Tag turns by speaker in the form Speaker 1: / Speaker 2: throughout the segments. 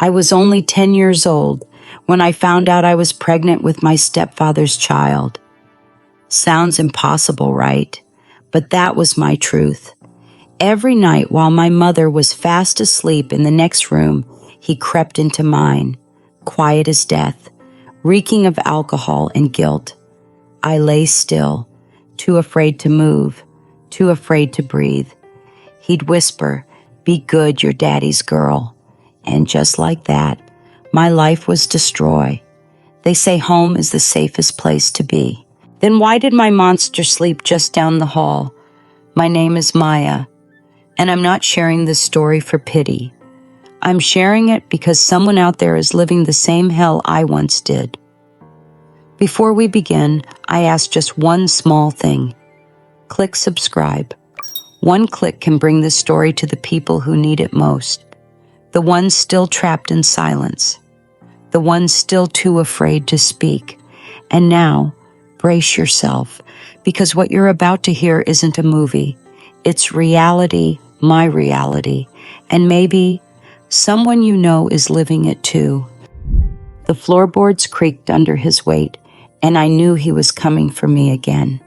Speaker 1: I was only 10 years old when I found out I was pregnant with my stepfather's child. Sounds impossible, right? But that was my truth. Every night while my mother was fast asleep in the next room, he crept into mine, quiet as death, reeking of alcohol and guilt. I lay still, too afraid to move, too afraid to breathe. He'd whisper, "Be good, you're daddy's girl." And just like that, my life was destroyed. They say home is the safest place to be. Then why did my monster sleep just down the hall? My name is Maya, and I'm not sharing this story for pity. I'm sharing it because someone out there is living the same hell I once did. Before we begin, I ask just one small thing. Click subscribe. One click can bring this story to the people who need it most. The ones still trapped in silence. The ones still too afraid to speak. And now, brace yourself, because what you're about to hear isn't a movie. It's reality, my reality, and maybe someone you know is living it too. The floorboards creaked under his weight, and I knew he was coming for me again.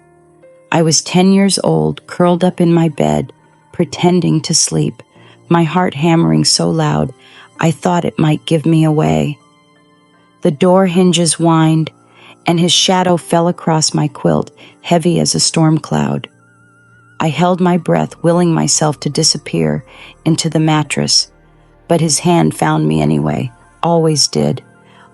Speaker 1: I was 10 years old, curled up in my bed, pretending to sleep, my heart hammering so loud I thought it might give me away. The door hinges whined, and his shadow fell across my quilt, heavy as a storm cloud. I held my breath, willing myself to disappear into the mattress, but his hand found me anyway, always did.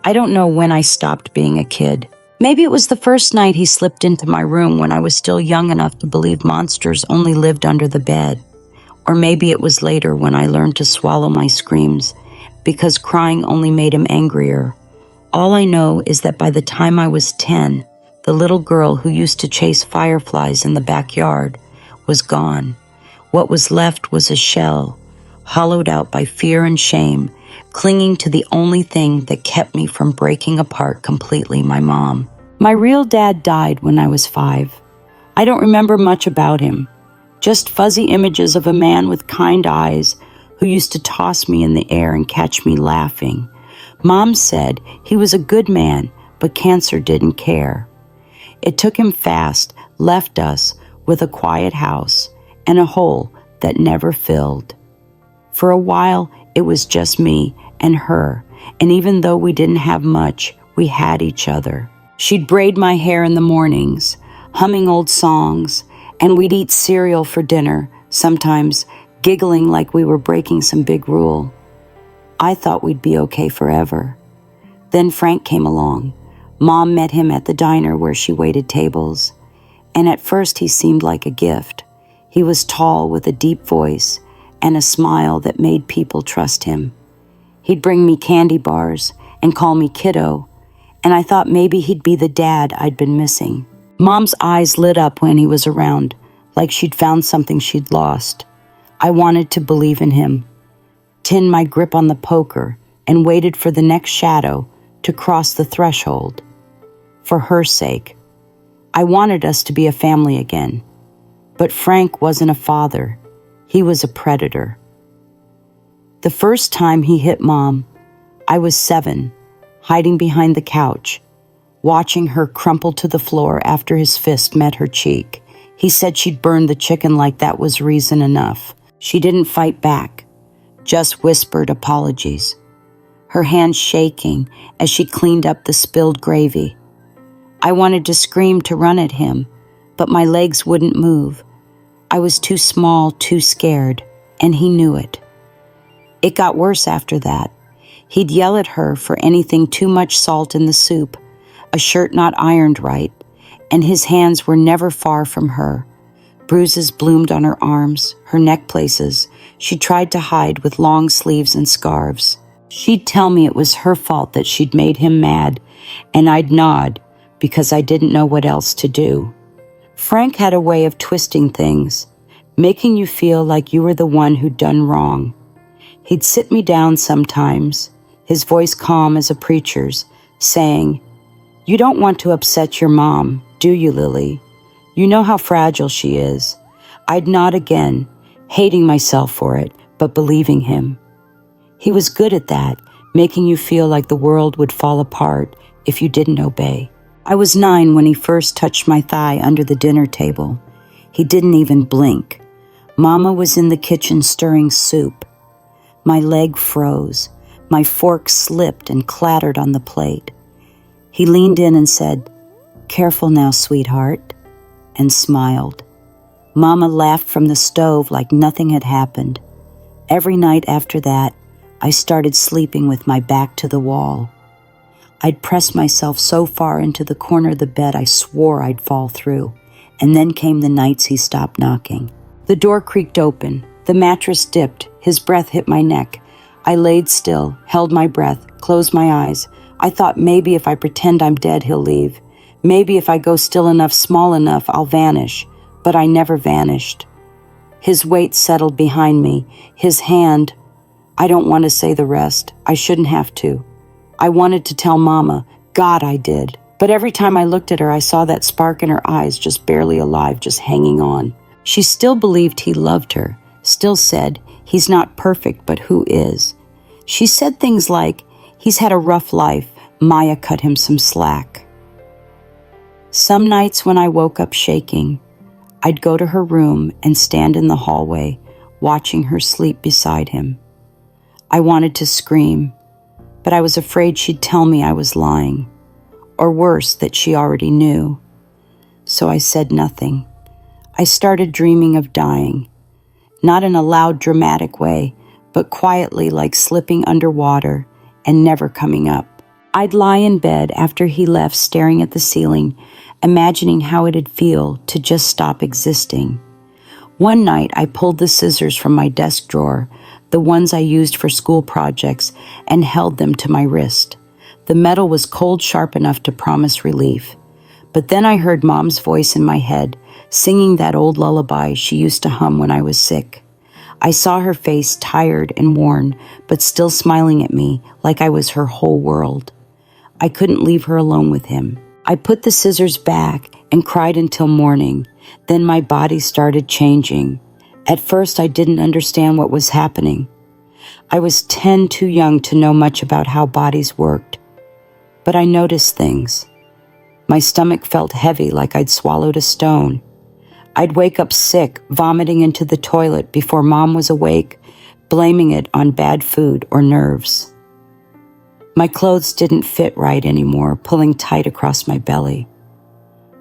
Speaker 1: I don't know when I stopped being a kid. Maybe it was the first night he slipped into my room when I was still young enough to believe monsters only lived under the bed. Or maybe it was later when I learned to swallow my screams, because crying only made him angrier. All I know is that by the time I was 10, the little girl who used to chase fireflies in the backyard was gone. What was left was a shell, hollowed out by fear and shame, clinging to the only thing that kept me from breaking apart completely, my mom. My real dad died when I was 5. I don't remember much about him, just fuzzy images of a man with kind eyes who used to toss me in the air and catch me laughing. Mom said he was a good man, but cancer didn't care. It took him fast, left us with a quiet house and a hole that never filled. For a while, it was just me and her, and even though we didn't have much, we had each other. She'd braid my hair in the mornings, humming old songs, and we'd eat cereal for dinner, sometimes giggling like we were breaking some big rule. I thought we'd be okay forever. Then Frank came along. Mom met him at the diner where she waited tables, and at first he seemed like a gift. He was tall with a deep voice and a smile that made people trust him. He'd bring me candy bars and call me kiddo, and I thought maybe he'd be the dad I'd been missing. Mom's eyes lit up when he was around, like she'd found something she'd lost. I wanted to believe in him, tinned my grip on the poker, and waited for the next shadow to cross the threshold. For her sake, I wanted us to be a family again. But Frank wasn't a father. He was a predator. The first time he hit Mom, I was 7, hiding behind the couch, watching her crumple to the floor after his fist met her cheek. He said she'd burned the chicken like that was reason enough. She didn't fight back, just whispered apologies, her hands shaking as she cleaned up the spilled gravy. I wanted to scream to run at him, but my legs wouldn't move. I was too small, too scared, and he knew it. It got worse after that. He'd yell at her for anything too much salt in the soup, a shirt not ironed right, and his hands were never far from her. Bruises bloomed on her arms, her neck places. She tried to hide with long sleeves and scarves. She'd tell me it was her fault that she'd made him mad, and I'd nod because I didn't know what else to do. Frank had a way of twisting things, making you feel like you were the one who'd done wrong. He'd sit me down sometimes, his voice calm as a preacher's, saying, "You don't want to upset your mom, do you, Lily? You know how fragile she is." I'd nod again, hating myself for it, but believing him. He was good at that, making you feel like the world would fall apart if you didn't obey. I was 9 when he first touched my thigh under the dinner table. He didn't even blink. Mama was in the kitchen stirring soup. My leg froze. My fork slipped and clattered on the plate. He leaned in and said, "Careful now, sweetheart," and smiled. Mama laughed from the stove like nothing had happened. Every night after that, I started sleeping with my back to the wall. I'd press myself so far into the corner of the bed I swore I'd fall through, and then came the nights he stopped knocking. The door creaked open. The mattress dipped. His breath hit my neck. I laid still, held my breath, closed my eyes. I thought maybe if I pretend I'm dead, he'll leave. Maybe if I go still enough, small enough, I'll vanish. But I never vanished. His weight settled behind me. His hand, I don't want to say the rest. I shouldn't have to. I wanted to tell Mama. God, I did. But every time I looked at her, I saw that spark in her eyes, just barely alive, just hanging on. She still believed he loved her, still said, "He's not perfect, but who is?" She said things like, "He's had a rough life. Maya cut him some slack." Some nights when I woke up shaking, I'd go to her room and stand in the hallway, watching her sleep beside him. I wanted to scream, but I was afraid she'd tell me I was lying, or worse, that she already knew. So I said nothing. I started dreaming of dying, not in a loud, dramatic way, but quietly, like slipping underwater and never coming up. I'd lie in bed after he left, staring at the ceiling, imagining how it'd feel to just stop existing. One night, I pulled the scissors from my desk drawer, the ones I used for school projects, and held them to my wrist. The metal was cold sharp enough to promise relief. But then I heard Mom's voice in my head, singing that old lullaby she used to hum when I was sick. I saw her face, tired and worn, but still smiling at me like I was her whole world. I couldn't leave her alone with him. I put the scissors back and cried until morning. Then my body started changing. At first, I didn't understand what was happening. I was 10, too young to know much about how bodies worked. But I noticed things. My stomach felt heavy, like I'd swallowed a stone. I'd wake up sick, vomiting into the toilet before Mom was awake, blaming it on bad food or nerves. My clothes didn't fit right anymore, pulling tight across my belly.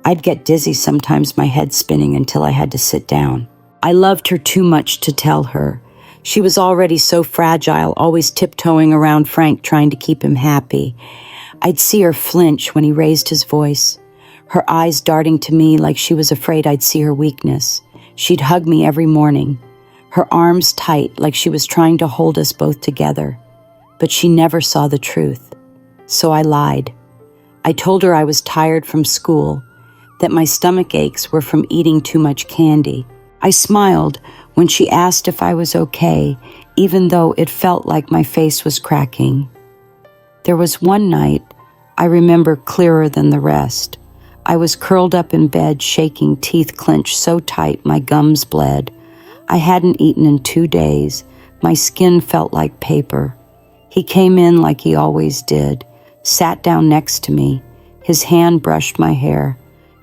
Speaker 1: I'd get dizzy, sometimes my head spinning until I had to sit down. I loved her too much to tell her. She was already so fragile, always tiptoeing around Frank, trying to keep him happy. I'd see her flinch when he raised his voice, her eyes darting to me like she was afraid I'd see her weakness. She'd hug me every morning, her arms tight like she was trying to hold us both together. But she never saw the truth. So I lied. I told her I was tired from school, that my stomach aches were from eating too much candy. I smiled when she asked if I was okay, even though it felt like my face was cracking. There was one night I remember clearer than the rest. I was curled up in bed, shaking, teeth clenched so tight my gums bled. I hadn't eaten in 2 days. My skin felt like paper. He came in like he always did, sat down next to me. His hand brushed my hair.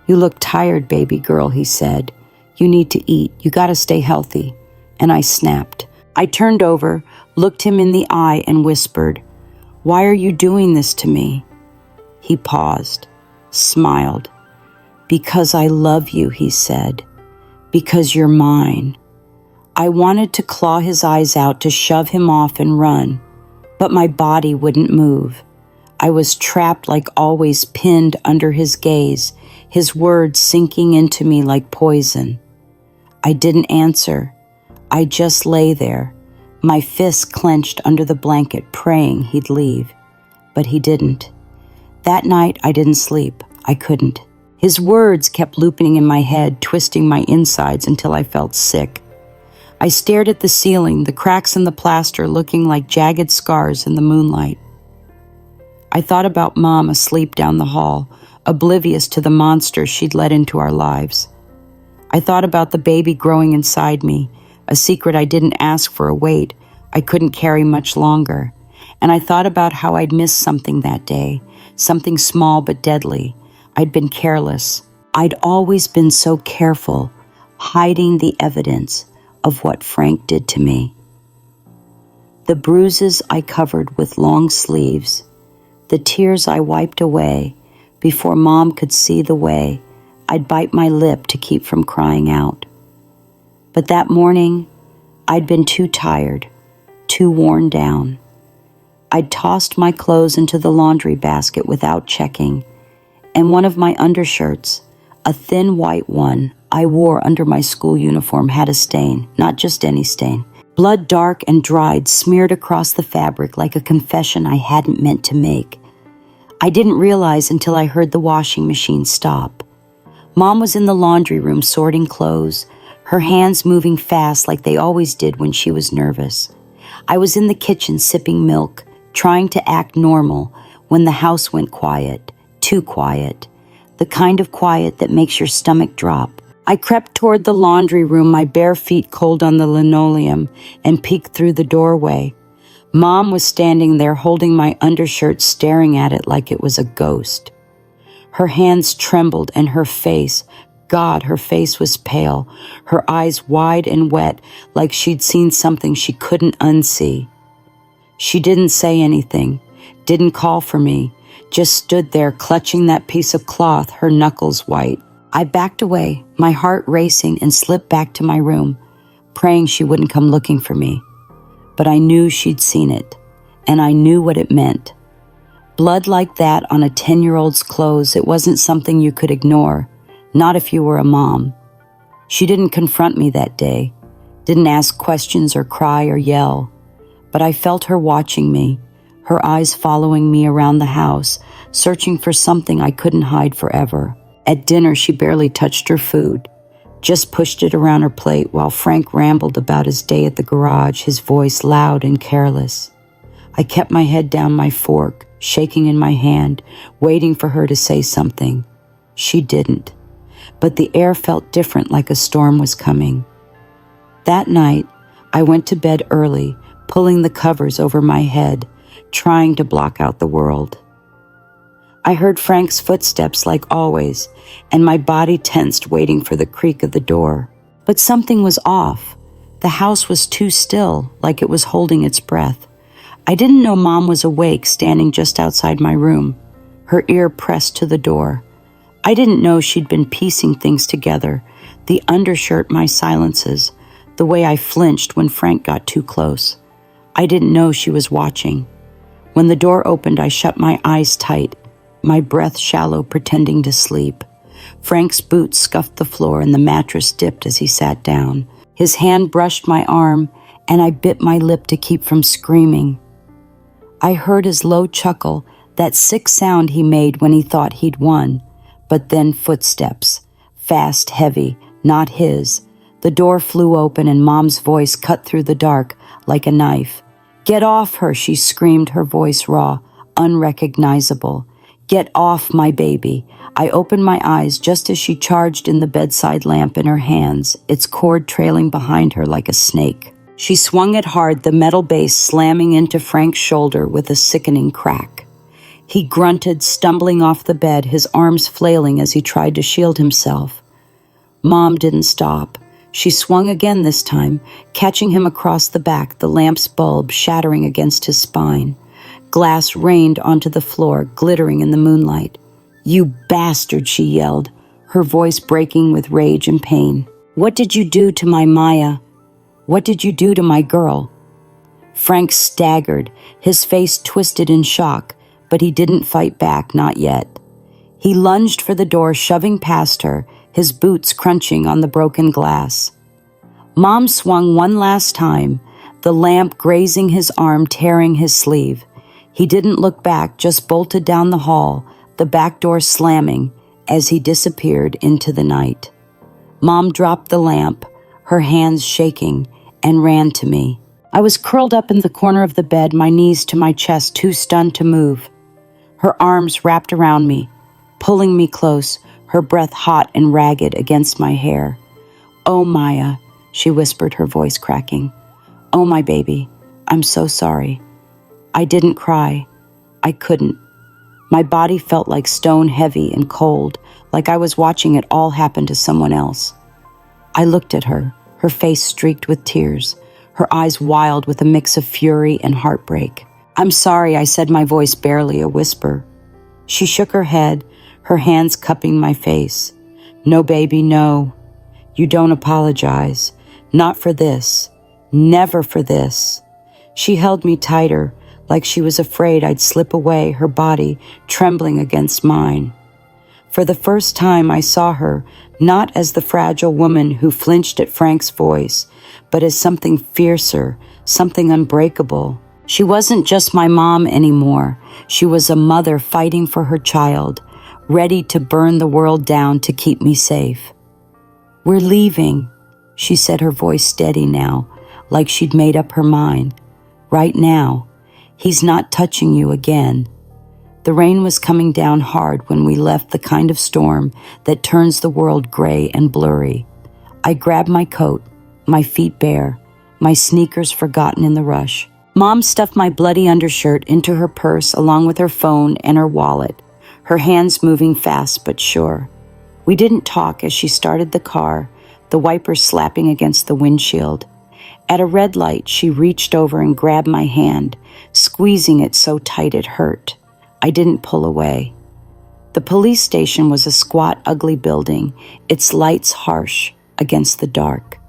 Speaker 1: "You look tired, baby girl," he said. "You need to eat. You gotta stay healthy." And I snapped. I turned over, looked him in the eye, and whispered, "Why are you doing this to me?" He paused, smiled. "Because I love you," he said. "Because you're mine." I wanted to claw his eyes out, to shove him off and run. But my body wouldn't move. I was trapped, like always, pinned under his gaze, his words sinking into me like poison. I didn't answer. I just lay there, my fists clenched under the blanket, praying he'd leave. But he didn't. That night, I didn't sleep. I couldn't. His words kept looping in my head, twisting my insides until I felt sick. I stared at the ceiling, the cracks in the plaster looking like jagged scars in the moonlight. I thought about Mom asleep down the hall, oblivious to the monster she'd let into our lives. I thought about the baby growing inside me, a secret I didn't ask for, a weight I couldn't carry much longer. and I thought about how I'd missed something that day, something small but deadly. I'd been careless. I'd always been so careful, hiding the evidence of what Frank did to me. The bruises I covered with long sleeves, the tears I wiped away before Mom could see the way I'd bite my lip to keep from crying out. But that morning, I'd been too tired, too worn down. I'd tossed my clothes into the laundry basket without checking, and one of my undershirts, a thin white one I wore under my school uniform, had a stain, not just any stain. Blood dark and dried smeared across the fabric like a confession I hadn't meant to make. I didn't realize until I heard the washing machine stop. Mom was in the laundry room sorting clothes, her hands moving fast like they always did when she was nervous. I was in the kitchen sipping milk, trying to act normal when the house went quiet, too quiet, the kind of quiet that makes your stomach drop. I crept toward the laundry room, my bare feet cold on the linoleum, and peeked through the doorway. Mom was standing there holding my undershirt, staring at it like it was a ghost. Her hands trembled and her face, God, her face was pale, her eyes wide and wet like she'd seen something she couldn't unsee. She didn't say anything, didn't call for me, just stood there clutching that piece of cloth, her knuckles white. I backed away, my heart racing, and slipped back to my room, praying she wouldn't come looking for me. But I knew she'd seen it, and I knew what it meant. Blood like that on a 10-year-old's clothes, it wasn't something you could ignore, not if you were a mom. She didn't confront me that day, didn't ask questions or cry or yell, but I felt her watching me, her eyes following me around the house, searching for something I couldn't hide forever. At dinner, she barely touched her food, just pushed it around her plate while Frank rambled about his day at the garage, his voice loud and careless. I kept my head down, my fork shaking in my hand, waiting for her to say something. She didn't, but the air felt different, like a storm was coming. That night, I went to bed early, pulling the covers over my head, trying to block out the world. I heard Frank's footsteps like always, and my body tensed, waiting for the creak of the door. But something was off. The house was too still, like it was holding its breath. I didn't know Mom was awake, standing just outside my room, her ear pressed to the door. I didn't know she'd been piecing things together, the undershirt, my silences, the way I flinched when Frank got too close. I didn't know she was watching. When the door opened, I shut my eyes tight, my breath shallow, pretending to sleep. Frank's boots scuffed the floor and the mattress dipped as he sat down. His hand brushed my arm, and I bit my lip to keep from screaming. I heard his low chuckle, that sick sound he made when he thought he'd won. But then footsteps, fast, heavy, not his. The door flew open and Mom's voice cut through the dark like a knife. "Get off her," she screamed, her voice raw, unrecognizable. "Get off my baby." I opened my eyes just as she charged in, the bedside lamp in her hands, its cord trailing behind her like a snake. She swung it hard, the metal base slamming into Frank's shoulder with a sickening crack. He grunted, stumbling off the bed, his arms flailing as he tried to shield himself. Mom didn't stop. She swung again this time, catching him across the back, the lamp's bulb shattering against his spine. Glass rained onto the floor, glittering in the moonlight. "You bastard," she yelled, her voice breaking with rage and pain. "What did you do to my Maya? What did you do to my girl?" Frank staggered, his face twisted in shock, but he didn't fight back, not yet. He lunged for the door, shoving past her, his boots crunching on the broken glass. Mom swung one last time, the lamp grazing his arm, tearing his sleeve. He didn't look back, just bolted down the hall, the back door slamming as he disappeared into the night. Mom dropped the lamp, her hands shaking, and ran to me. I was curled up in the corner of the bed, my knees to my chest, too stunned to move. Her arms wrapped around me, pulling me close, her breath hot and ragged against my hair. "Oh, Maya," she whispered, her voice cracking. "Oh, my baby, I'm so sorry." I didn't cry. I couldn't. My body felt like stone heavy and cold, like I was watching it all happen to someone else. I looked at her, her face streaked with tears, her eyes wild with a mix of fury and heartbreak. "I'm sorry," I said, my voice barely a whisper. She shook her head, her hands cupping my face. "No, baby, no. You don't apologize. Not for this. Never for this." She held me tighter, like she was afraid I'd slip away, her body trembling against mine. For the first time, I saw her not as the fragile woman who flinched at Frank's voice, but as something fiercer, something unbreakable. She wasn't just my mom anymore. She was a mother fighting for her child, ready to burn the world down to keep me safe. "We're leaving," she said, her voice steady now, like she'd made up her mind. "Right now. He's not touching you again." The rain was coming down hard when we left, the kind of storm that turns the world gray and blurry. I grabbed my coat, my feet bare, my sneakers forgotten in the rush. Mom stuffed my bloody undershirt into her purse along with her phone and her wallet, her hands moving fast but sure. We didn't talk as she started the car, the wipers slapping against the windshield. At a red light, she reached over and grabbed my hand, squeezing it so tight it hurt. I didn't pull away. The police station was a squat, ugly building, its lights harsh against the dark.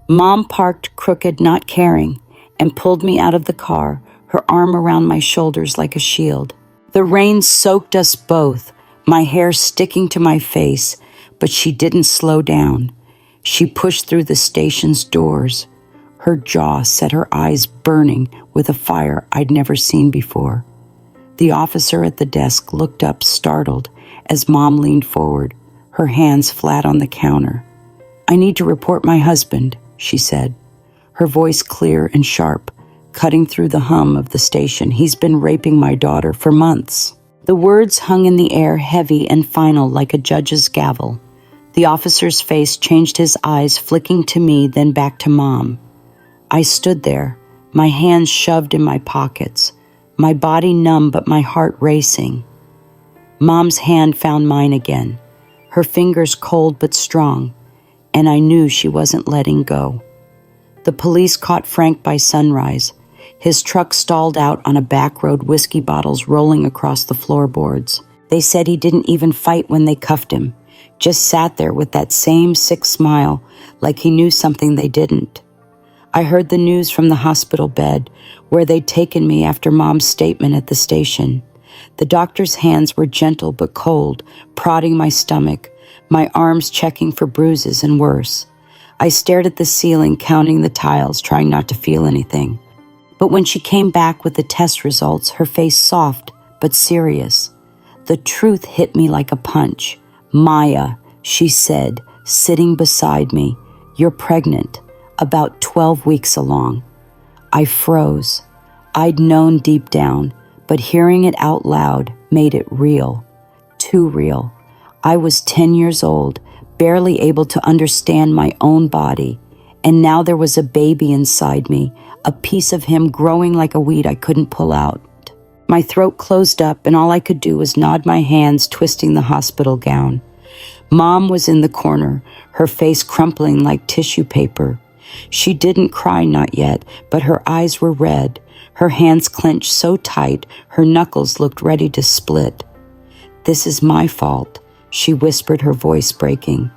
Speaker 1: Mom parked crooked, not caring, and pulled me out of the car, her arm around my shoulders like a shield. The rain soaked us both, my hair sticking to my face, but she didn't slow down. She pushed through the station's doors. Her jaw set, her eyes burning with a fire I'd never seen before. The officer at the desk looked up, startled, as Mom leaned forward, her hands flat on the counter. "I need to report my husband," she said, her voice clear and sharp, cutting through the hum of the station. "He's been raping my daughter for months." The words hung in the air, heavy and final like a judge's gavel. The officer's face changed, his eyes flicking to me, then back to Mom. I stood there, my hands shoved in my pockets, my body numb but my heart racing. Mom's hand found mine again, her fingers cold but strong, and I knew she wasn't letting go. The police caught Frank by sunrise. His truck stalled out on a back road, whiskey bottles rolling across the floorboards. They said he didn't even fight when they cuffed him, just sat there with that same sick smile, like he knew something they didn't. I heard the news from the hospital bed, where they'd taken me after Mom's statement at the station. The doctor's hands were gentle but cold, prodding my stomach, my arms checking for bruises and worse. I stared at the ceiling, counting the tiles, trying not to feel anything. But when she came back with the test results, her face soft but serious, the truth hit me like a punch. "Maya," she said, sitting beside me, "you're pregnant, about 12 weeks along." I froze. I'd known deep down, but hearing it out loud made it real. Too real. I was 10 years old, barely able to understand my own body, and now there was a baby inside me, a piece of him growing like a weed I couldn't pull out. My throat closed up, and all I could do was nod my hands, twisting the hospital gown. Mom was in the corner, her face crumpling like tissue paper. She didn't cry, not yet, but her eyes were red, her hands clenched so tight her knuckles looked ready to split. "This is my fault," she whispered, her voice breaking.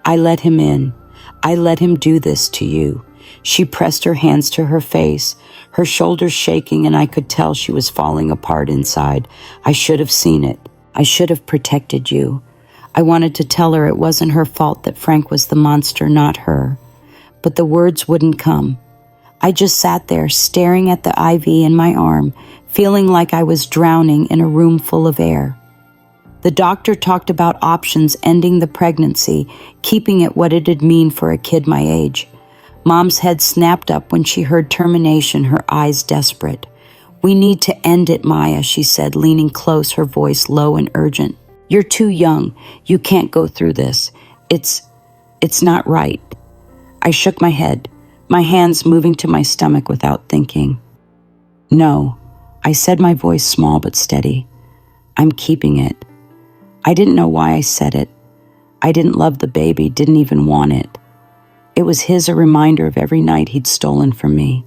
Speaker 1: "I let him in. I let him do this to you." She pressed her hands to her face, her shoulders shaking, and I could tell she was falling apart inside. "I should have seen it. I should have protected you." I wanted to tell her it wasn't her fault, that Frank was the monster, not her. But the words wouldn't come. I just sat there, staring at the IV in my arm, feeling like I was drowning in a room full of air. The doctor talked about options, ending the pregnancy, keeping it what it'd mean for a kid my age. Mom's head snapped up when she heard termination, her eyes desperate. "We need to end it, Maya," she said, leaning close, her voice low and urgent. "You're too young. You can't go through this. It's not right." I shook my head, my hands moving to my stomach without thinking. No, I said, my voice small but steady. I'm keeping it. I didn't know why I said it. I didn't love the baby, didn't even want it. It was his, a reminder of every night he'd stolen from me.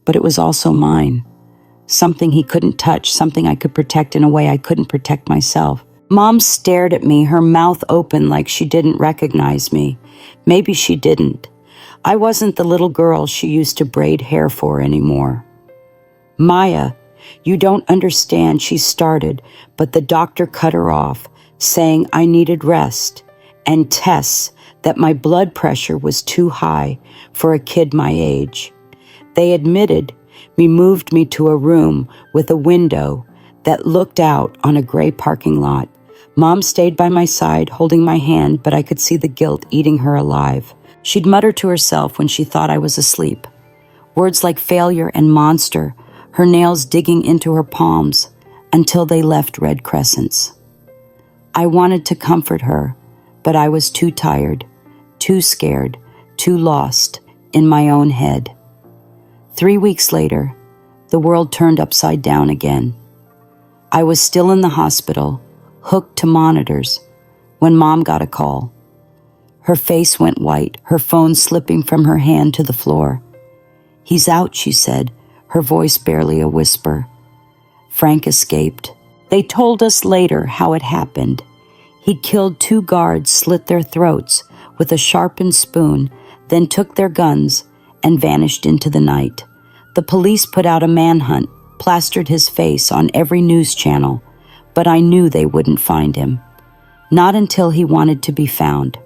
Speaker 1: But it was also mine. Something he couldn't touch, something I could protect in a way I couldn't protect myself. Mom stared at me, her mouth open like she didn't recognize me. Maybe she didn't. I wasn't the little girl she used to braid hair for anymore. Maya, you don't understand, she started, but the doctor cut her off, saying I needed rest, and tests, that my blood pressure was too high for a kid my age. They admitted me, moved me to a room with a window that looked out on a gray parking lot. Mom stayed by my side, holding my hand, but I could see the guilt eating her alive. She'd mutter to herself when she thought I was asleep. Words like failure and monster, her nails digging into her palms until they left red crescents. I wanted to comfort her, but I was too tired, too scared, too lost in my own head. 3 weeks later, the world turned upside down again. I was still in the hospital, hooked to monitors, when Mom got a call. Her face went white, her phone slipping from her hand to the floor. He's out, she said, her voice barely a whisper. Frank escaped. They told us later how it happened. He killed 2 guards, slit their throats with a sharpened spoon, then took their guns and vanished into the night. The police put out a manhunt, plastered his face on every news channel, but I knew they wouldn't find him. Not until he wanted to be found.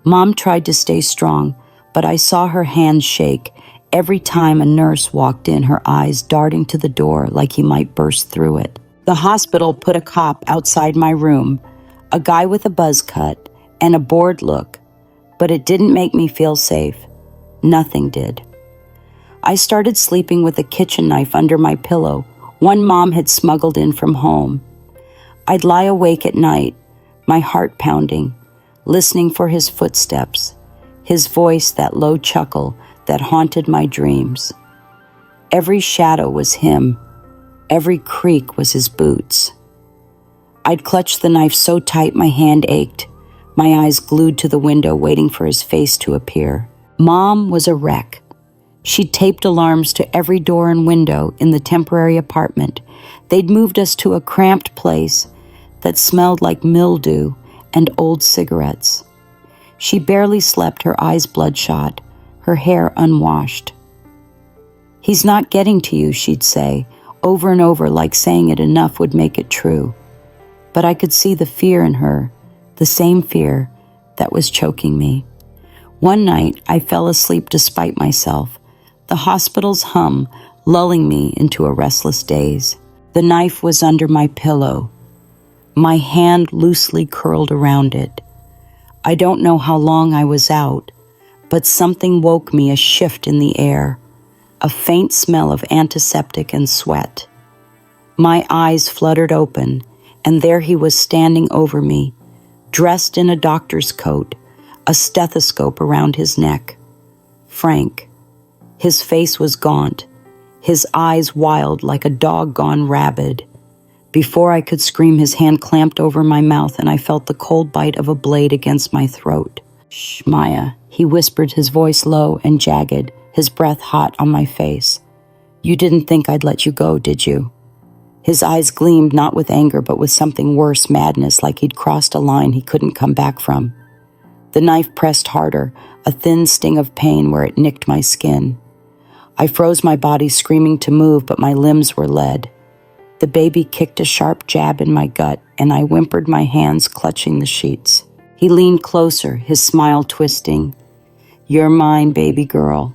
Speaker 1: Mom tried to stay strong, but I saw her hands shake every time a nurse walked in, her eyes darting to the door like he might burst through it. The hospital put a cop outside my room, a guy with a buzz cut and a bored look, but it didn't make me feel safe. Nothing did. I started sleeping with a kitchen knife under my pillow, one Mom had smuggled in from home. I'd lie awake at night, my heart pounding, listening for his footsteps, his voice, that low chuckle that haunted my dreams. Every shadow was him. Every creak was his boots. I'd clutch the knife so tight my hand ached, my eyes glued to the window waiting for his face to appear. Mom was a wreck. She'd taped alarms to every door and window in the temporary apartment. They'd moved us to a cramped place that smelled like mildew and old cigarettes. She barely slept, her eyes bloodshot, her hair unwashed. He's not getting to you, she'd say, over and over, like saying it enough would make it true. But I could see the fear in her, the same fear that was choking me. One night, I fell asleep despite myself, the hospital's hum lulling me into a restless daze. The knife was under my pillow, my hand loosely curled around it. I don't know how long I was out, but something woke me, a shift in the air, a faint smell of antiseptic and sweat. My eyes fluttered open, and there he was standing over me, dressed in a doctor's coat, a stethoscope around his neck. Frank. His face was gaunt, his eyes wild like a dog gone rabid. Before I could scream, his hand clamped over my mouth, and I felt the cold bite of a blade against my throat. "Shh, Maya," he whispered, his voice low and jagged, his breath hot on my face. "You didn't think I'd let you go, did you?" His eyes gleamed not with anger, but with something worse, madness, like he'd crossed a line he couldn't come back from. The knife pressed harder, a thin sting of pain where it nicked my skin. I froze my body, screaming to move, but my limbs were lead. The baby kicked a sharp jab in my gut, and I whimpered, my hands clutching the sheets. He leaned closer, his smile twisting. "You're mine, baby girl.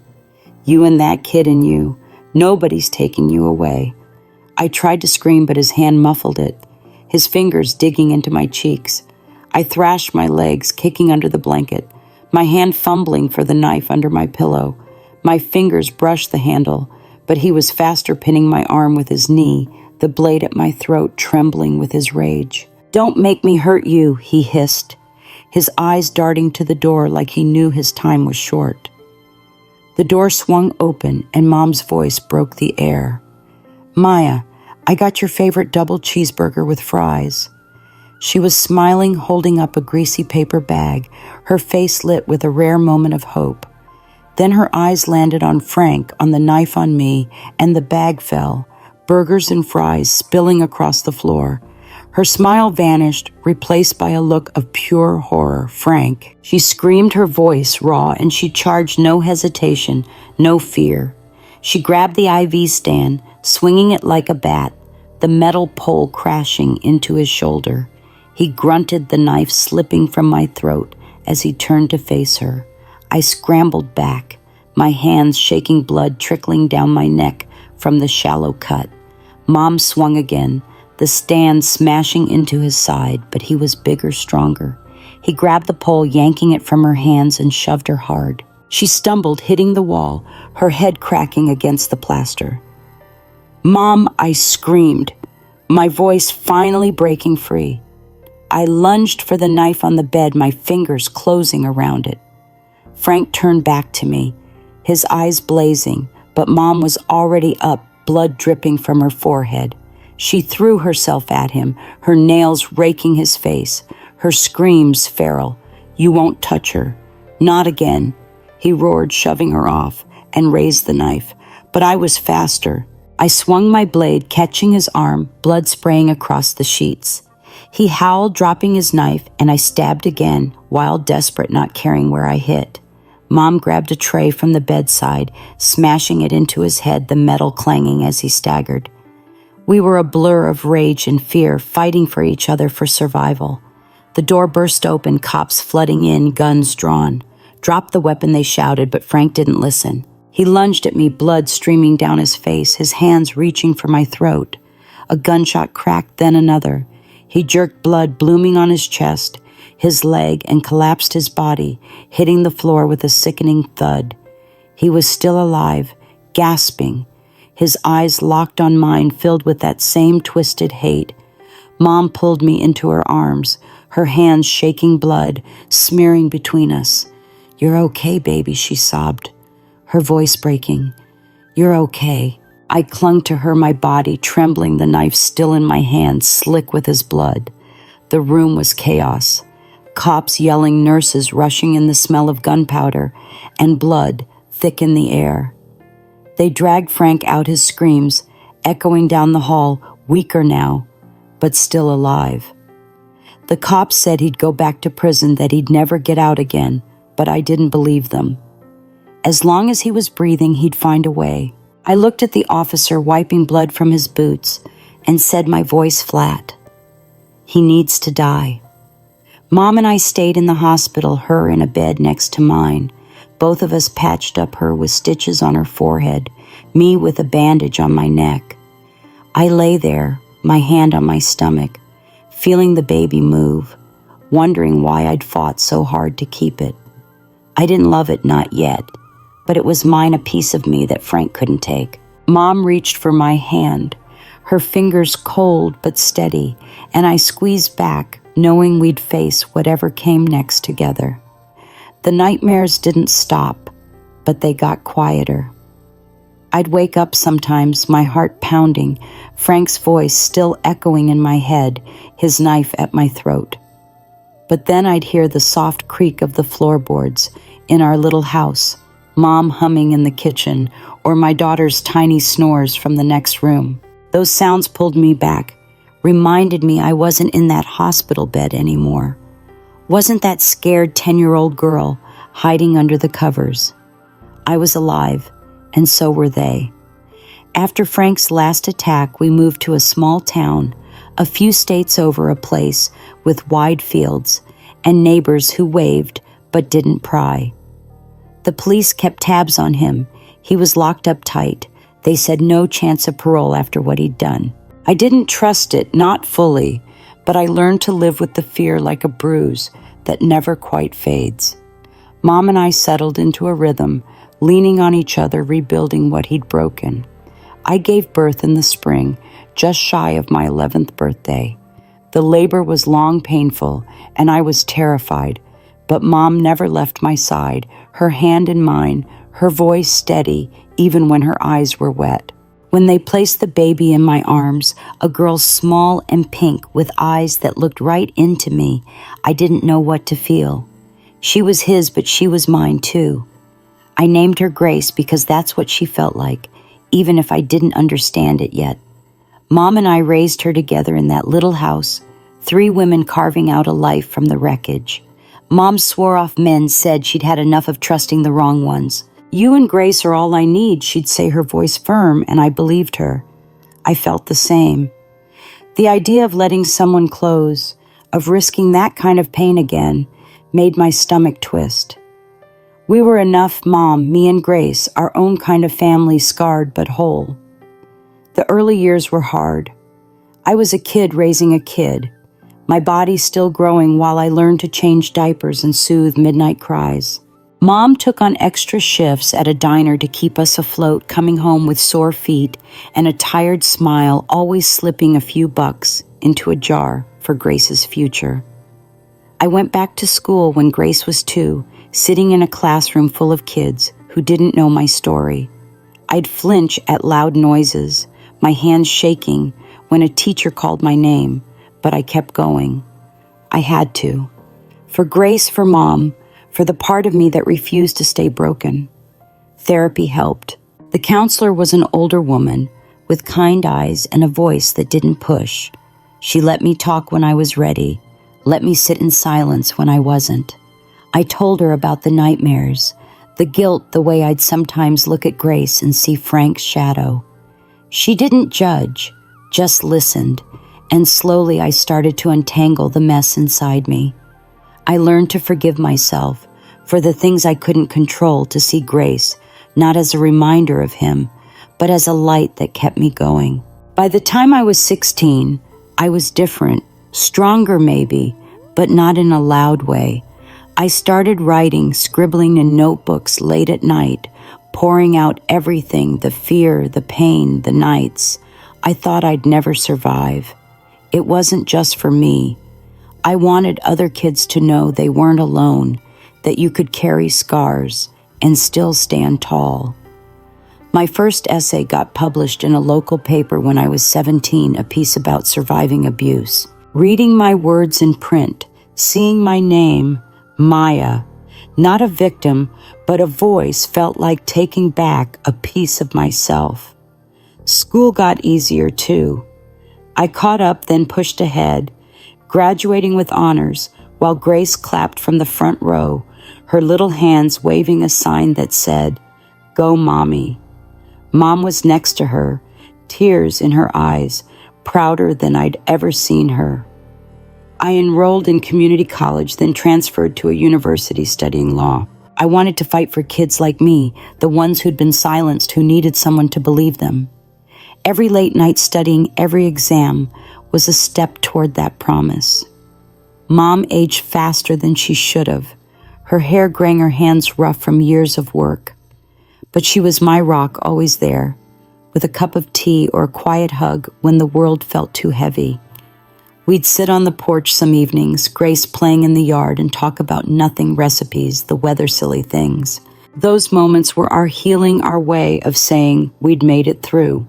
Speaker 1: You and that kid in you. Nobody's taking you away." I tried to scream, but his hand muffled it, his fingers digging into my cheeks. I thrashed my legs, kicking under the blanket, my hand fumbling for the knife under my pillow. My fingers brushed the handle, but he was faster, pinning my arm with his knee, the blade at my throat trembling with his rage. "Don't make me hurt you," he hissed, his eyes darting to the door like he knew his time was short. The door swung open, and Mom's voice broke the air. "Maya, I got your favorite double cheeseburger with fries." She was smiling, holding up a greasy paper bag, her face lit with a rare moment of hope. Then her eyes landed on Frank, on the knife on me, and the bag fell, burgers and fries spilling across the floor. Her smile vanished, replaced by a look of pure horror. "Frank." She screamed, her voice raw, and she charged, no hesitation, no fear. She grabbed the IV stand, swinging it like a bat, the metal pole crashing into his shoulder. He grunted, the knife slipping from my throat as he turned to face her. I scrambled back, my hands shaking, blood trickling down my neck from the shallow cut. Mom swung again, the stand smashing into his side, but he was bigger, stronger. He grabbed the pole, yanking it from her hands, and shoved her hard. She stumbled, hitting the wall, her head cracking against the plaster. "Mom," I screamed, my voice finally breaking free. I lunged for the knife on the bed, my fingers closing around it. Frank turned back to me, his eyes blazing, but Mom was already up, blood dripping from her forehead. She threw herself at him, her nails raking his face, her screams feral. "You won't touch her. Not again," he roared, shoving her off, and raised the knife. But I was faster. I swung my blade, catching his arm, blood spraying across the sheets. He howled, dropping his knife, and I stabbed again, wild, desperate, not caring where I hit. Mom grabbed a tray from the bedside, smashing it into his head, the metal clanging as he staggered. We were a blur of rage and fear, fighting for each other for survival. The door burst open, cops flooding in, guns drawn. "Drop the weapon," they shouted, but Frank didn't listen. He lunged at me, blood streaming down his face, his hands reaching for my throat. A gunshot cracked, then another. He jerked, blood blooming on his chest, his leg, and collapsed his body, hitting the floor with a sickening thud. He was still alive, gasping, his eyes locked on mine, filled with that same twisted hate. Mom pulled me into her arms, her hands shaking, blood smearing between us. "You're okay, baby," she sobbed, her voice breaking. "You're okay." I clung to her, my body trembling, the knife still in my hand, slick with his blood. The room was chaos. Cops yelling, nurses rushing in, the smell of gunpowder, and blood thick in the air. They dragged Frank out, his screams echoing down the hall, weaker now, but still alive. The cops said he'd go back to prison, that he'd never get out again, but I didn't believe them. As long as he was breathing, he'd find a way. I looked at the officer wiping blood from his boots and said, my voice flat, "He needs to die." Mom and I stayed in the hospital, her in a bed next to mine. Both of us patched up, her with stitches on her forehead, me with a bandage on my neck. I lay there, my hand on my stomach, feeling the baby move, wondering why I'd fought so hard to keep it. I didn't love it, not yet, but it was mine, a piece of me that Frank couldn't take. Mom reached for my hand, her fingers cold but steady, and I squeezed back, knowing we'd face whatever came next together. The nightmares didn't stop, but they got quieter. I'd wake up sometimes, my heart pounding, Frank's voice still echoing in my head, his knife at my throat. But then I'd hear the soft creak of the floorboards in our little house, Mom humming in the kitchen, or my daughter's tiny snores from the next room. Those sounds pulled me back, reminded me I wasn't in that hospital bed anymore. Wasn't that scared 10-year-old girl hiding under the covers. I was alive, and so were they. After Frank's last attack, we moved to a small town, a few states over, a place with wide fields and neighbors who waved but didn't pry. The police kept tabs on him. He was locked up tight. They said no chance of parole after what he'd done. I didn't trust it, not fully, but I learned to live with the fear like a bruise that never quite fades. Mom and I settled into a rhythm, leaning on each other, rebuilding what he'd broken. I gave birth in the spring, just shy of my 11th birthday. The labor was long, painful, and I was terrified, but Mom never left my side, her hand in mine, her voice steady, even when her eyes were wet. When they placed the baby in my arms, a girl small and pink with eyes that looked right into me, I didn't know what to feel. She was his, but she was mine too. I named her Grace because that's what she felt like, even if I didn't understand it yet. Mom and I raised her together in that little house, 3 women carving out a life from the wreckage. Mom swore off men, said she'd had enough of trusting the wrong ones. "You and Grace are all I need," she'd say, her voice firm, and I believed her. I felt the same. The idea of letting someone close, of risking that kind of pain again, made my stomach twist. We were enough, Mom, me and Grace, our own kind of family, scarred but whole. The early years were hard. I was a kid raising a kid, my body still growing while I learned to change diapers and soothe midnight cries. Mom took on extra shifts at a diner to keep us afloat, coming home with sore feet and a tired smile, always slipping a few bucks into a jar for Grace's future. I went back to school when Grace was 2, sitting in a classroom full of kids who didn't know my story. I'd flinch at loud noises, my hands shaking when a teacher called my name, but I kept going. I had to. For Grace, for Mom, for the part of me that refused to stay broken. Therapy helped. The counselor was an older woman with kind eyes and a voice that didn't push. She let me talk when I was ready, let me sit in silence when I wasn't. I told her about the nightmares, the guilt, the way I'd sometimes look at Grace and see Frank's shadow. She didn't judge, just listened, and slowly I started to untangle the mess inside me. I learned to forgive myself for the things I couldn't control, to see Grace not as a reminder of him, but as a light that kept me going. By the time I was 16, I was different, stronger maybe, but not in a loud way. I started writing, scribbling in notebooks late at night, pouring out everything, the fear, the pain, the nights. I thought I'd never survive. It wasn't just for me. I wanted other kids to know they weren't alone, that you could carry scars and still stand tall. My first essay got published in a local paper when I was 17, a piece about surviving abuse. Reading my words in print, seeing my name, Maya, not a victim, but a voice, felt like taking back a piece of myself. School got easier too. I caught up, then pushed ahead, graduating with honors while Grace clapped from the front row, her little hands waving a sign that said, "Go, Mommy." Mom was next to her, tears in her eyes, prouder than I'd ever seen her. I enrolled in community college, then transferred to a university studying law. I wanted to fight for kids like me, the ones who'd been silenced, who needed someone to believe them. Every late night studying, every exam was a step toward that promise. Mom aged faster than she should have, her hair graying, her hands rough from years of work. But she was my rock, always there, with a cup of tea or a quiet hug when the world felt too heavy. We'd sit on the porch some evenings, Grace playing in the yard, and talk about nothing, recipes, the weather, silly things. Those moments were our healing, our way of saying we'd made it through.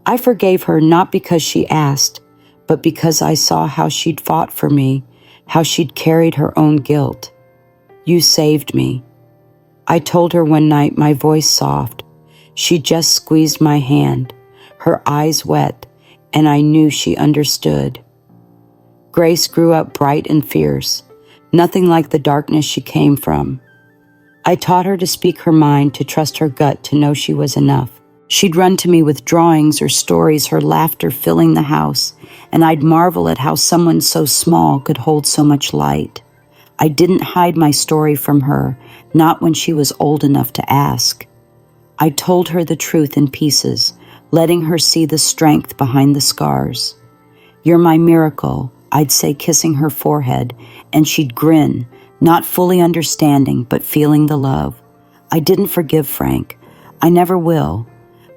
Speaker 1: I forgave her not because she asked, but because I saw how she'd fought for me, how she'd carried her own guilt. "You saved me." I told her one night, my voice soft. She just squeezed my hand, her eyes wet, and I knew she understood. Grace grew up bright and fierce, nothing like the darkness she came from. I taught her to speak her mind, to trust her gut, to know she was enough. She'd run to me with drawings or stories, her laughter filling the house, and I'd marvel at how someone so small could hold so much light. I didn't hide my story from her, not when she was old enough to ask. I told her the truth in pieces, letting her see the strength behind the scars. "You're my miracle," I'd say, kissing her forehead, and she'd grin, not fully understanding, but feeling the love. I didn't forgive Frank. I never will.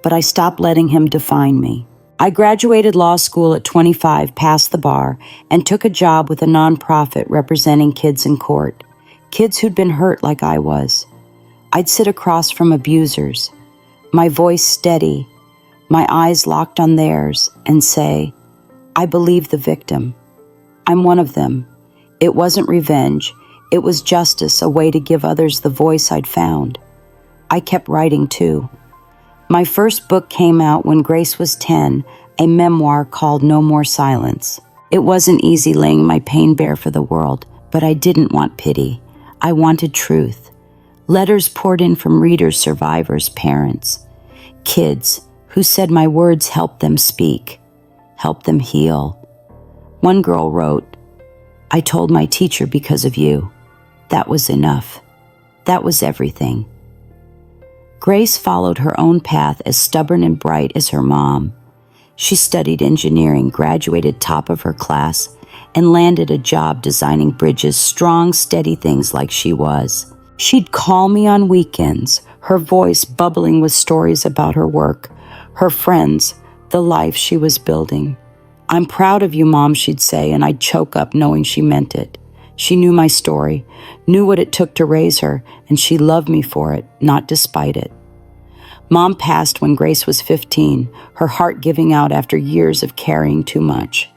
Speaker 1: But I stopped letting him define me. I graduated law school at 25, passed the bar, and took a job with a nonprofit representing kids in court, kids who'd been hurt like I was. I'd sit across from abusers, my voice steady, my eyes locked on theirs, and say, I believe the victim. I'm one of them. It wasn't revenge. It was justice, a way to give others the voice I'd found. I kept writing too. My first book came out when Grace was 10, a memoir called No More Silence. It wasn't easy laying my pain bare for the world, but I didn't want pity. I wanted truth. Letters poured in from readers, survivors, parents, kids who said my words helped them speak, helped them heal. One girl wrote, I told my teacher because of you. That was enough. That was everything. Grace followed her own path as stubborn and bright as her mom. She studied engineering, graduated top of her class, and landed a job designing bridges, strong, steady things like she was. She'd call me on weekends, her voice bubbling with stories about her work, her friends, the life she was building. I'm proud of you, Mom, she'd say, and I'd choke up knowing she meant it. She knew my story, knew what it took to raise her, and she loved me for it, not despite it. Mom passed when Grace was 15, her heart giving out after years of carrying too much.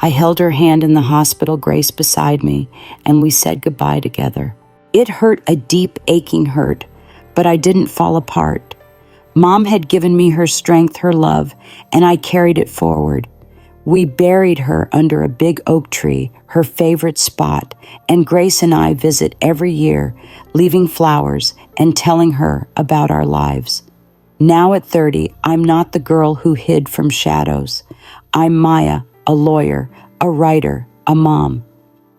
Speaker 1: I held her hand in the hospital, Grace beside me, and we said goodbye together. It hurt, a deep, aching hurt, but I didn't fall apart. Mom had given me her strength, her love, and I carried it forward. We buried her under a big oak tree, her favorite spot, and Grace and I visit every year, leaving flowers and telling her about our lives. Now at 30, I'm not the girl who hid from shadows. I'm Maya, a lawyer, a writer, a mom.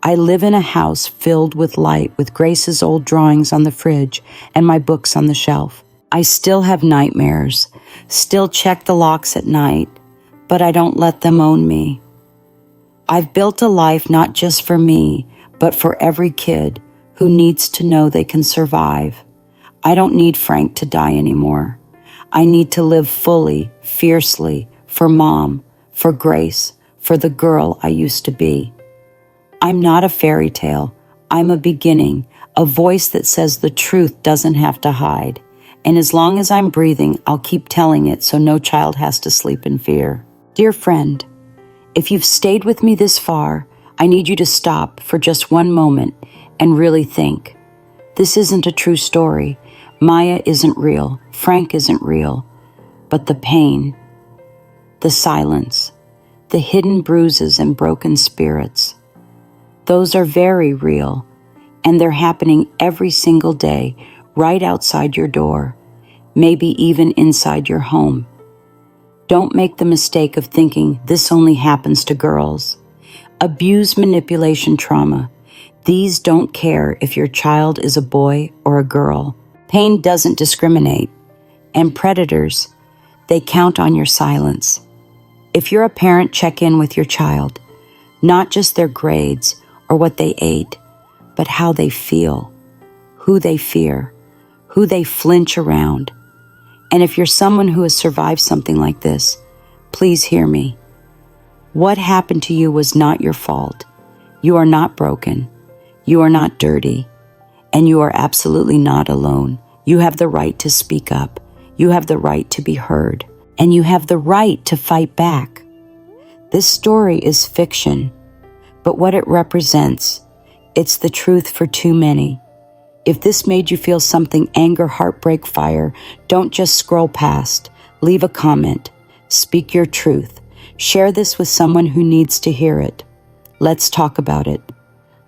Speaker 1: I live in a house filled with light, with Grace's old drawings on the fridge and my books on the shelf. I still have nightmares, still check the locks at night, but I don't let them own me. I've built a life not just for me, but for every kid who needs to know they can survive. I don't need Frank to die anymore. I need to live fully, fiercely, for Mom, for Grace, for the girl I used to be. I'm not a fairy tale. I'm a beginning, a voice that says the truth doesn't have to hide. And as long as I'm breathing, I'll keep telling it so no child has to sleep in fear. Dear friend, if you've stayed with me this far, I need you to stop for just one moment and really think. This isn't a true story. Maya isn't real. Frank isn't real. But the pain, the silence, the hidden bruises and broken spirits, those are very real, and they're happening every single day, right outside your door, maybe even inside your home. Don't make the mistake of thinking this only happens to girls. Abuse, manipulation, trauma. These don't care if your child is a boy or a girl. Pain doesn't discriminate. And predators, they count on your silence. If you're a parent, check in with your child. Not just their grades or what they ate, but how they feel, who they fear, who they flinch around. And if you're someone who has survived something like this, please hear me. What happened to you was not your fault. You are not broken. You are not dirty. And you are absolutely not alone. You have the right to speak up. You have the right to be heard. And you have the right to fight back. This story is fiction, but what it represents, it's the truth for too many. If this made you feel something, anger, heartbreak, fire, don't just scroll past. Leave a comment. Speak your truth. Share this with someone who needs to hear it. Let's talk about it.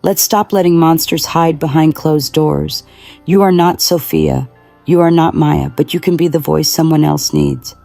Speaker 1: Let's stop letting monsters hide behind closed doors. You are not Sophia. You are not Maya, but you can be the voice someone else needs.